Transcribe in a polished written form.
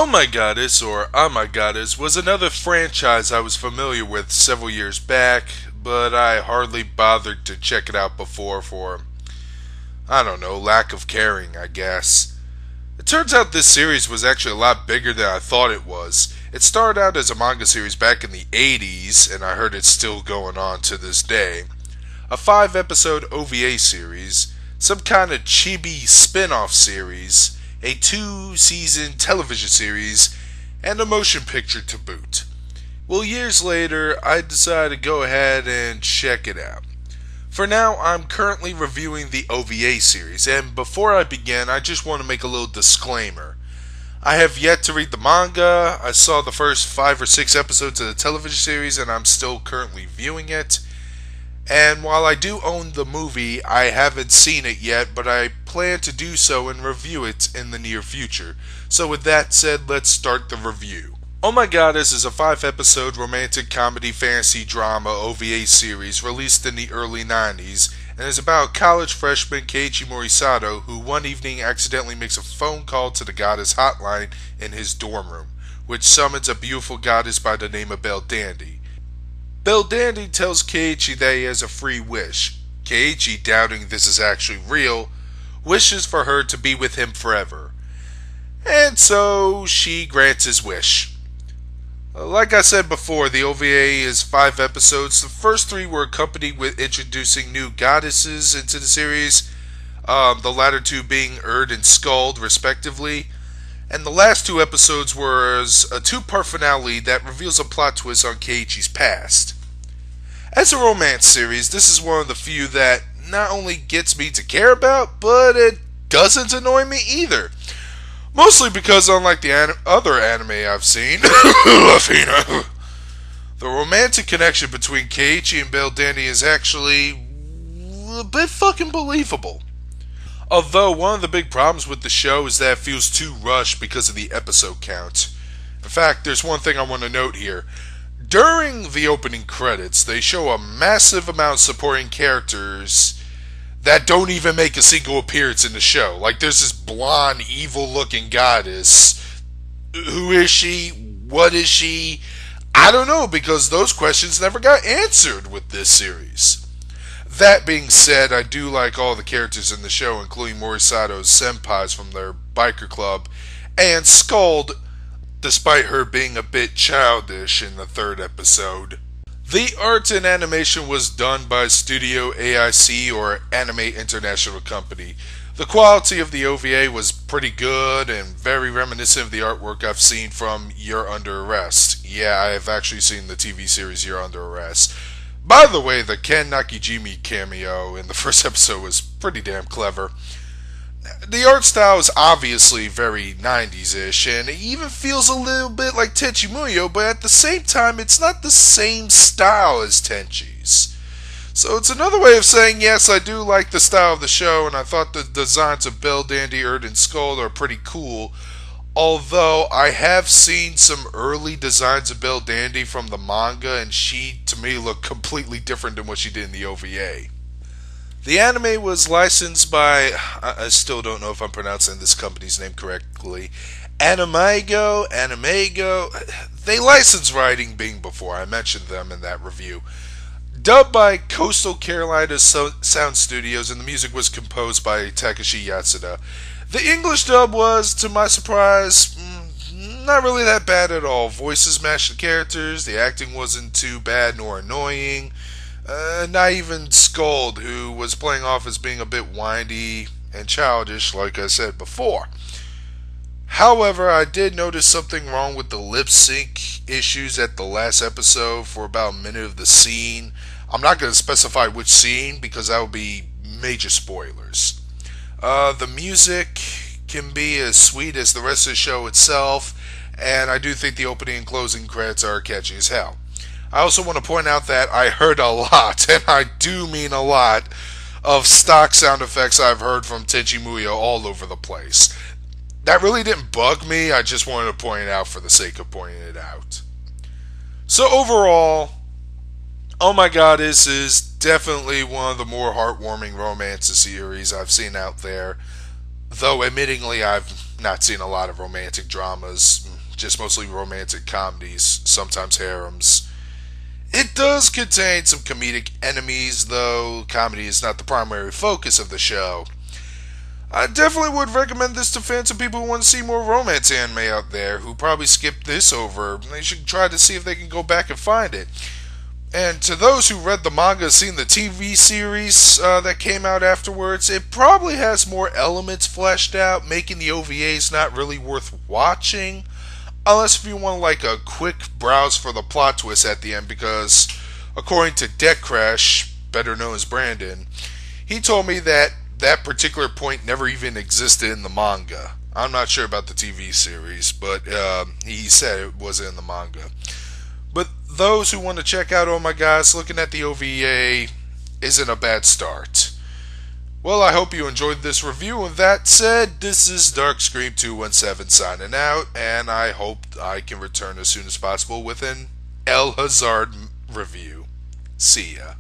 Oh My Goddess, or Ah My Goddess, was another franchise I was familiar with several years back, but I hardly bothered to check it out before for, I don't know, lack of caring, I guess. It turns out this series was actually a lot bigger than I thought it was. It started out as a manga series back in the 80s, and I heard it's still going on to this day. A 5-episode OVA series, some kind of chibi spin-off series, a 2-season television series, and a motion picture to boot. Well, years later, I decided to go ahead and check it out. For now, I'm currently reviewing the OVA series, and before I begin, I just want to make a little disclaimer. I have yet to read the manga. I saw the first 5 or 6 episodes of the television series, and I'm still currently viewing it. And while I do own the movie, I haven't seen it yet, but I plan to do so and review it in the near future. So with that said, let's start the review. Oh My Goddess is a 5-episode romantic comedy fantasy drama OVA series released in the early 90s and is about college freshman Keiichi Morisato who one evening accidentally makes a phone call to the goddess hotline in his dorm room, which summons a beautiful goddess by the name of Belle Dandy. Belle Dandy tells Keiichi that he has a free wish. Keiichi, doubting this is actually real, wishes for her to be with him forever. And so she grants his wish. Like I said before, the OVA is 5 episodes. The first 3 were accompanied with introducing new goddesses into the series, the latter 2 being Erd and Skald, respectively. And the last 2 episodes was a 2-part finale that reveals a plot twist on Keiichi's past. As a romance series, this is one of the few that not only gets me to care about, but it doesn't annoy me either. Mostly because unlike the other anime I've seen, Lafina, the romantic connection between Keiichi and Belle Dandy is actually a bit fucking believable. Although one of the big problems with the show is that it feels too rushed because of the episode count. In fact, there's one thing I want to note here. During the opening credits, they show a massive amount of supporting characters that don't even make a single appearance in the show. Like, there's this blonde, evil-looking goddess. Who is she? What is she? I don't know, because those questions never got answered with this series. That being said, I do like all the characters in the show, including Morisato's senpais from their biker club, and Skald, despite her being a bit childish in the 3rd episode. The art and animation was done by Studio AIC, or Anime International Company. The quality of the OVA was pretty good and very reminiscent of the artwork I've seen from You're Under Arrest. Yeah, I have actually seen the TV series You're Under Arrest. By the way, the Ken Nakajimi cameo in the first episode was pretty damn clever. The art style is obviously very 90s-ish, and it even feels a little bit like Tenchi Muyo, but at the same time, it's not the same style as Tenchi's. So it's another way of saying, yes, I do like the style of the show, and I thought the designs of Belle Dandy, Erd, and Skald are pretty cool, although I have seen some early designs of Belle Dandy from the manga, and she, to me, looked completely different than what she did in the OVA. The anime was licensed by, I still don't know if I'm pronouncing this company's name correctly, Animego. They licensed Writing Bing before, I mentioned them in that review. Dubbed by Coastal Carolina Sound Studios, and the music was composed by Takashi Yatsuda. The English dub was, to my surprise, not really that bad at all. Voices matched the characters, the acting wasn't too bad nor annoying. Not even Skald, who was playing off as being a bit whiny and childish, like I said before. However, I did notice something wrong with the lip sync issues at the last episode for about a minute of the scene. I'm not going to specify which scene because that would be major spoilers. The music can be as sweet as the rest of the show itself, and I do think the opening and closing credits are catchy as hell. I also want to point out that I heard a lot, and I do mean a lot, of stock sound effects I've heard from Tenchi Muyo all over the place. That really didn't bug me, I just wanted to point it out for the sake of pointing it out. So overall, Oh My Goddess is definitely one of the more heartwarming romance series I've seen out there. Though, admittingly, I've not seen a lot of romantic dramas, just mostly romantic comedies, sometimes harems. It does contain some comedic enemies, though comedy is not the primary focus of the show. I definitely would recommend this to fans and people who want to see more romance anime out there who probably skipped this over. They should try to see if they can go back and find it. And to those who read the manga, seen the TV series that came out afterwards, it probably has more elements fleshed out, making the OVAs not really worth watching. Unless if you want like a quick browse for the plot twist at the end, because according to Deck Crash, better known as Brandon, he told me that that particular point never even existed in the manga. I'm not sure about the TV series, but he said it was in the manga. But those who want to check out Oh My Gosh, looking at the OVA isn't a bad start. Well, I hope you enjoyed this review. With that said, this is Darkscream217 signing out, and I hope I can return as soon as possible with an El Hazard review. See ya.